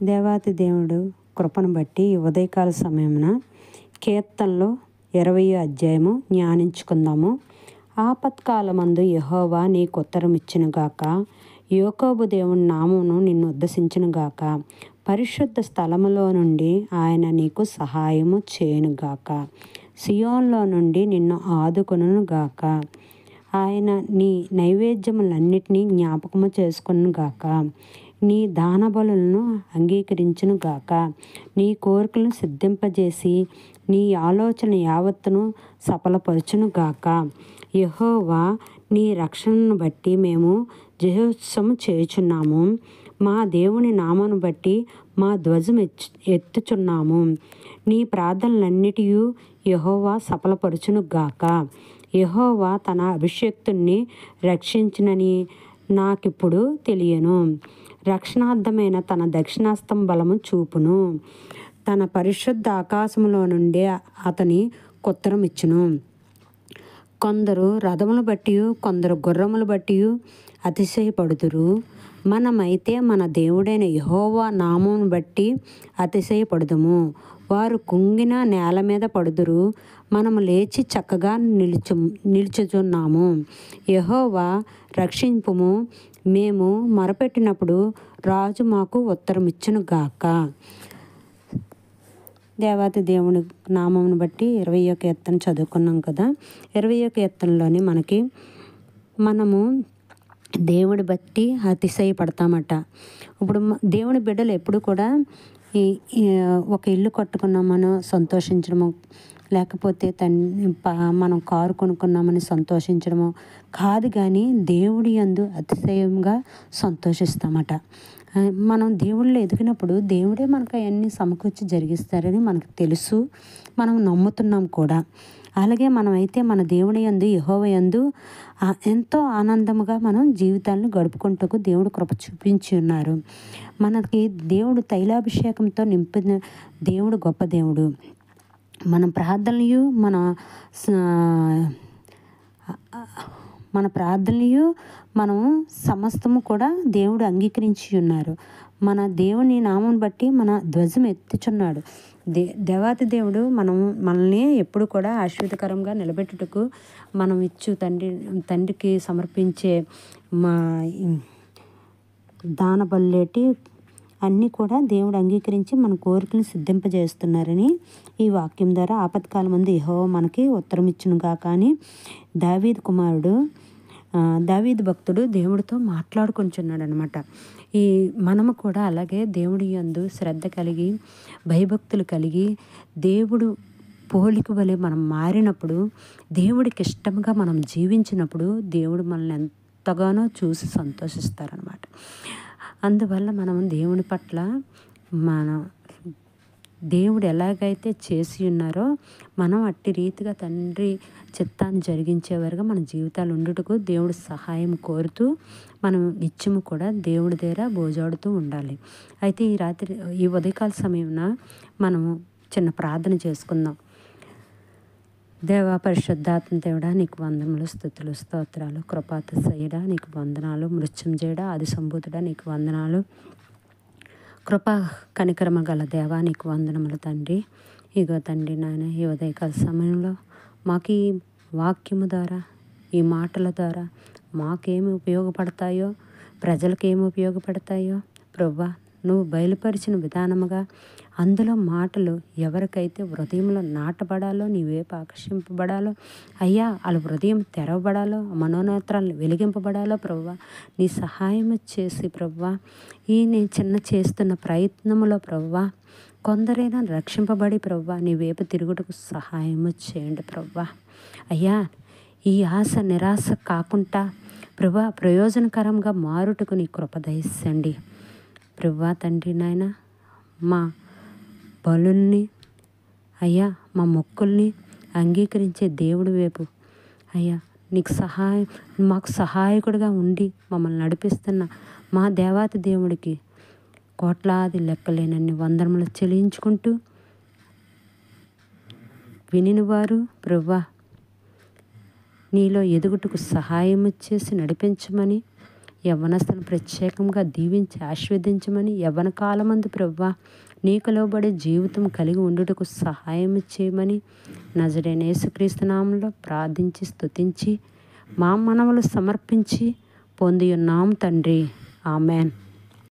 దేవాతి దేవుడు కృపను బట్టి ఉదయకాల సమయమున కీర్తనలో 20వ అధ్యాయము ధ్యానించుకుందాము. ఆపత్కాలమందు యెహోవా నీకు ఉత్తరమిచ్చునుగాక, యాకోబు దేవుని నామమును నిన్ను ఉద్ధరించునుగాక, పరిశుద్ధ స్థలములో నుండి ఆయన నీకు సహాయము చేయునుగాక, సియోనులో నుండి నిన్ను ఆదుకొనుగాక, ఆయన నీ నైవేద్యములన్నిటినీ జ్ఞాపకము చేసుకొనుగాక, నీ దానబలులను అంగీకరించునుగాక, నీ కోరికలను సిద్ధింపజేసి నీ ఆలోచన యావత్తును సఫలపరచునుగాక. యెహోవా నీ రక్షణను బట్టి మేము జయోత్సవం చేయుచున్నాము, మా దేవుని నామమును బట్టి మా ధ్వజం ఎత్తుచున్నాము. నీ ప్రార్థనలన్నిటియు యెహోవా సఫలపరచునుగాక. యెహోవా తన అభిషిక్తుణ్ణి రక్షించునని నాకిప్పుడు తెలియను. రక్షణార్థమైన తన దక్షిణాస్తం బలము చూపును. తన పరిశుద్ధ ఆకాశములో నుండి అతని ఉత్తరం ఇచ్చును. కొందరు రథములు బట్టి కొందరు గుర్రములు బట్టి అతిశయపడుదురు. మనమైతే మన దేవుడైన యెహోవా నామమును బట్టి అతిశయపడుదుము. వారు కుంగిన నేల మీద పడుదురు, మనము లేచి చక్కగా నిలుచుచున్నాము. యెహోవా రక్షింపుము, మేము మొరపెట్టినప్పుడు రాజు మాకు ఉత్తరమిచ్చునుగాక. దేవాతి దేవుని నామమును బట్టి 20వ కీర్తన చదువుకున్నాం కదా. 20వ కీర్తనలోని మనము దేవుడి బట్టి అతిశయపడతామట. ఇప్పుడు దేవుని బిడ్డలు ఎప్పుడు కూడా ఒక ఇల్లు కట్టుకున్నామనో సంతోషించడము, లేకపోతే మనం కారు కొనుక్కున్నామని సంతోషించడము కాదు, కానీ దేవుడి యందు అతిశయంగా సంతోషిస్తామట. మనం దేవుళ్ళు ఎదిగినప్పుడు దేవుడే మనకు అవన్నీ సమకూర్చి జరిగిస్తారని మనకు తెలుసు, మనం నమ్ముతున్నాం కూడా. అలాగే మనమైతే మన దేవుని యందు యెహోవా యందు ఎంతో ఆనందముగా మనం జీవితాలను గడుపుకుంటూ దేవుడు కృప చూపించి ఉన్నారు. మనకి దేవుడు తైలాభిషేకంతో నింపిన దేవుడు గొప్ప దేవుడు. మన ప్రార్థనలు మనము సమస్తము కూడా దేవుడు అంగీకరించి ఉన్నారు. మన దేవుని నామం బట్టి మన ధ్వజం ఎత్తుచున్నాడు. దేవాతి దేవుడు మనల్ని ఎప్పుడు కూడా ఆశీర్వాదకరంగా నిలబెట్టుటకు మనం ఇచ్చు తండ్రికి సమర్పించే మా దానబల్లేటి అన్నీ కూడా దేవుడు అంగీకరించి మన కోరికలను సిద్ధింపజేస్తున్నారని ఈ వాక్యం ద్వారా ఆపత్కాలం ముందు యెహోవా మనకి ఉత్తరం ఇచ్చునుగాక అని దావీదు భక్తుడు దేవుడితో మాట్లాడుకుంటున్నాడు అనమాట. మనము కూడా అలాగే దేవుడి యందు శ్రద్ధ కలిగి భయభక్తులు కలిగి దేవుడు పోలిక వలె మనం మారినప్పుడు, దేవుడికి ఇష్టంగా మనం జీవించినప్పుడు దేవుడు మనల్ని ఎంతగానో చూసి సంతోషిస్తారనమాట. అందువల్ల మనం దేవుని పట్ల దేవుడు ఎలాగైతే చేసి ఉన్నారో మనం అట్టి రీతిగా తండ్రి చిత్తాన్ని జరిగించేవారుగా మన జీవితాలు ఉండుటకు దేవుడు సహాయం కోరుతూ మనం నిత్యము కూడా దేవుడి దగ్గర భోజాడుతూ ఉండాలి. అయితే ఈ ఉదయకాల సమయమున మనము చిన్న ప్రార్థన చేసుకుందాం. దేవా పరిశుద్ధాత్మ దేవుడా, నీకు వందనములు, స్తుతులు, స్తోత్రాలు. కృపాతిశయుడా నీకు వందనాలు. మృత్యుంజయుడా ఆది సంభూతుడా నీకు వందనాలు. కృపా కనికరమ గల దేవా నీకు వందనములు తండ్రి. ఇగో తండ్రి నాయన, ఈ ఉదయకాల సమయంలో మాకు ఈ వాక్యము ద్వారా, ఈ మాటల ద్వారా మాకేమి ఉపయోగపడతాయో, ప్రజలకేమి ఉపయోగపడతాయో ప్రభువా నువ్వు బయలుపరిచిన విధానముగా అందులో మాటలు ఎవరికైతే హృదయంలో నాటబడాలో, నీవేపు ఆకర్షింపబడాలో అయ్యా, వాళ్ళ హృదయం తెరవబడాలో, మనోనేత్రాలను వెలిగింపబడాలో ప్రభువా నీ సహాయం చేసి ప్రభువా నేను చేస్తున్న ప్రయత్నములో ప్రభువా కొందరైనా రక్షింపబడి ప్రభువా నీ వైపు తిరుగుటకు సహాయము చేయండి ప్రభువా. అయ్యా, ఈ ఆశ నిరాశ కాకుండా ప్రభువా ప్రయోజనకరంగా మారుటకు నీ కృప దయచేయండి ప్రభువా తండ్రి నాయన. మా బలుల్ని అయ్యా, మా మొక్కుల్ని అంగీకరించే దేవుడి వైపు అయ్యా మాకు సహాయకుడిగా ఉండి మమ్మల్ని నడిపిస్తున్న మా దేవాతి దేవుడికి కోట్లాది లెక్కలేనన్ని వందనములు చెల్లించుకుంటూ వినినవారు ప్రభువా నీలో ఎదుగుటకు సహాయం చేసి నడిపించమని యవ్వనస్తులను ప్రత్యేకంగా దీవించి ఆశీర్వదించమని, యవ్వన కాలమందు ప్రభువా నీకు లోబడే జీవితం కలిగి ఉండుటకు సహాయం చేయమని నజరేయుడైన యేసుక్రీస్తు నామములో ప్రార్థించి స్తుతించి మా మనవులు సమర్పించి పొంది ఉన్నాం తండ్రి. ఆమెన్.